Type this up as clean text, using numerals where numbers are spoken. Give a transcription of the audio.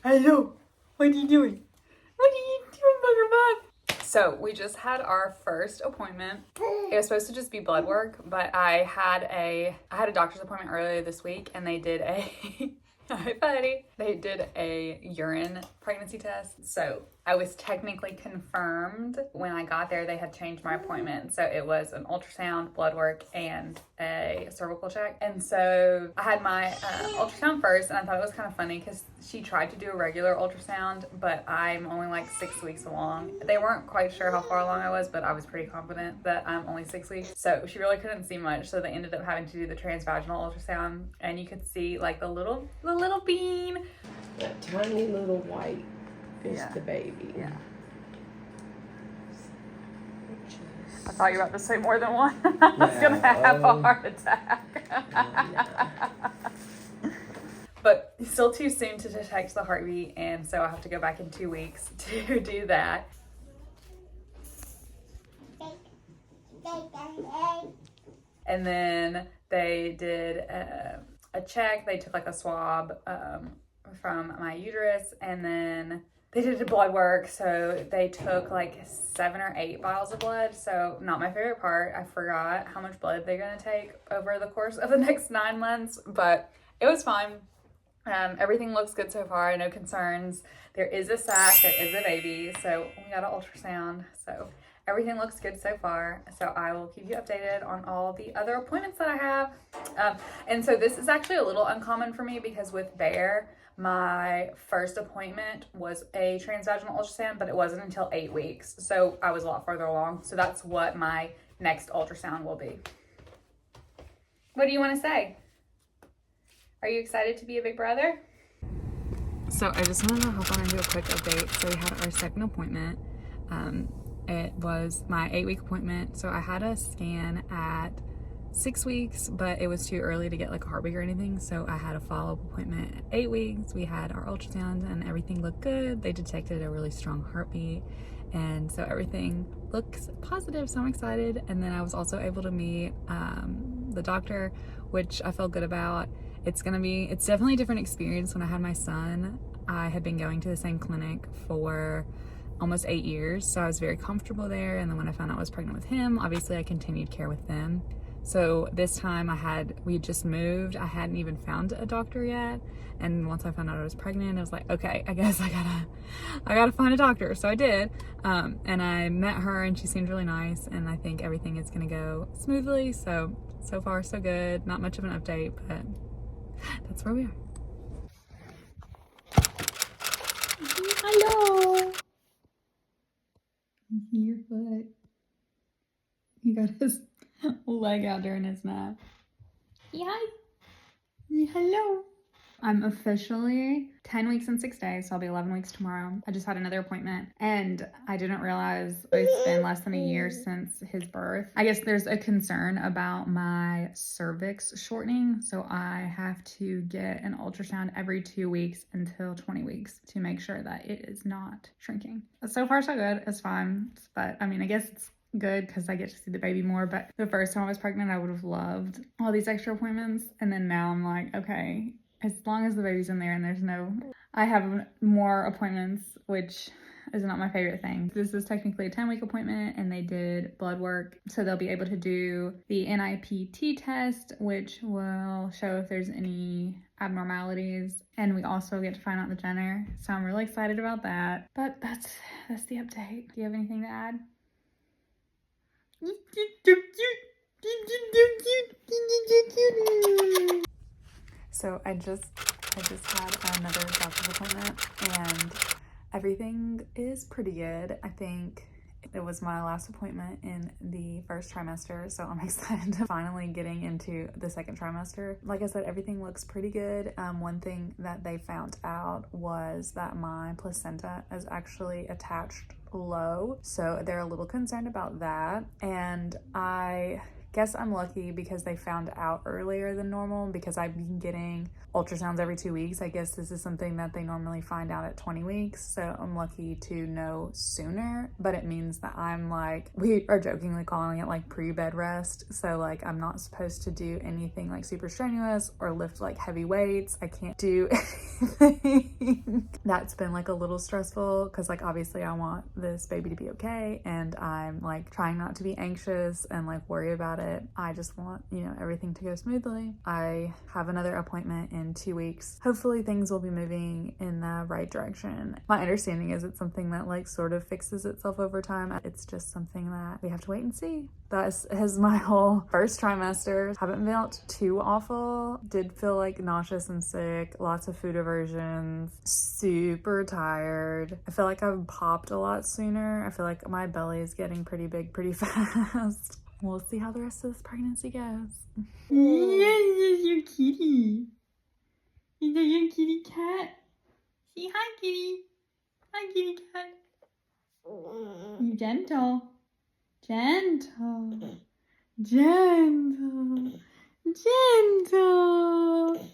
Hello. What are you doing? What are you doing, Bugger Bug? So we just had our first appointment. It was supposed to just be blood work, but I had a doctor's appointment earlier this week, and they did a hi buddy. They did a urine pregnancy test. So I was technically confirmed when I got there. They had changed my appointment. So it was an ultrasound, blood work, and a cervical check. And so I had my ultrasound first, and I thought it was kind of funny because she tried to do a regular ultrasound, but I'm only like 6 weeks along. They weren't quite sure how far along I was, but I was pretty confident that I'm only 6 weeks. So she really couldn't see much. So they ended up having to do the transvaginal ultrasound, and you could see like the little bean. That tiny little white is the baby. Yeah. I thought you were about to say more than one. I was gonna have a heart attack. But it's still too soon to detect the heartbeat, and so I have to go back in 2 weeks to do that. And then they did a check. They took like a swab from my uterus, and then they did blood work. So they took like 7 or 8 vials of blood. So not my favorite part. I forgot how much blood they're gonna take over the course of the next 9 months, but it was fine. Everything looks good so far. No concerns. There is a sac. There is a baby. So we got an ultrasound. So everything looks good so far. So I will keep you updated on all the other appointments that I have. And so this is actually a little uncommon for me because with Bear, my first appointment was a transvaginal ultrasound, but it wasn't until 8 weeks. So I was a lot further along. So that's what my next ultrasound will be. What do you want to say? Are you excited to be a big brother? So I just wanted to hop on and do a quick update. So we had our second appointment. It was my 8-week appointment. So I had a scan at 6 weeks, but it was too early to get like a heartbeat or anything. So I had a follow-up appointment at 8 weeks. We had our ultrasound and everything looked good. They detected a really strong heartbeat. And so everything looks positive. So I'm excited. And then I was also able to meet the doctor, which I felt good about. It's definitely a different experience. When I had my son, I had been going to the same clinic for almost 8 years. So I was very comfortable there. And then when I found out I was pregnant with him, obviously I continued care with them. So this time we had just moved. I hadn't even found a doctor yet. And once I found out I was pregnant, I was like, okay, I guess I gotta find a doctor. So I did. And I met her and she seemed really nice. And I think everything is gonna go smoothly. So far so good. Not much of an update, but that's where we are. Hello. Your foot. He got his leg out during his nap. Yeah. Hello. I'm officially 10 weeks and 6 days, so I'll be 11 weeks tomorrow. I just had another appointment, and I didn't realize it's been less than a year since his birth. I guess there's a concern about my cervix shortening, so I have to get an ultrasound every 2 weeks until 20 weeks to make sure that it is not shrinking. So far, so good. It's fine, but I mean, I guess it's good because I get to see the baby more. But the first time I was pregnant, I would have loved all these extra appointments, and then now I'm like, okay, as long as the baby's in there and I have more appointments, which is not my favorite thing. This is technically a 10-week appointment, and they did blood work, so they'll be able to do the NIPT test, which will show if there's any abnormalities, and we also get to find out the gender. So I'm really excited about that. But that's the update. Do you have anything to add? So I just had another doctor's appointment, and everything is pretty good. I think it was my last appointment in the first trimester, so I'm excited to finally getting into the second trimester. Like I said, everything looks pretty good. One thing that they found out was that my placenta is actually attached low, so they're a little concerned about that. And I guess I'm lucky because they found out earlier than normal, because I've been getting ultrasounds every 2 weeks. I guess this is something that they normally find out at 20 weeks. So I'm lucky to know sooner, but it means that I'm like, we are jokingly calling it like pre-bed rest. So like I'm not supposed to do anything like super strenuous or lift like heavy weights. I can't do anything. That's been like a little stressful because like obviously I want this baby to be okay, and I'm like trying not to be anxious and like worry about it. I just want, you know, everything to go smoothly. I have another appointment in 2 weeks. Hopefully things will be moving in the right direction. My understanding is it's something that like sort of fixes itself over time. It's just something that we have to wait and see. That is my whole first trimester. Haven't felt too awful. Did feel like nauseous and sick, lots of food aversions, super tired. I feel like I've popped a lot sooner. I feel like my belly is getting pretty big pretty fast. We'll see how the rest of this pregnancy goes. Yes, is your kitty. Is that your kitty cat? Say hi, kitty. Hi, kitty cat. You gentle. Gentle. Gentle. Gentle.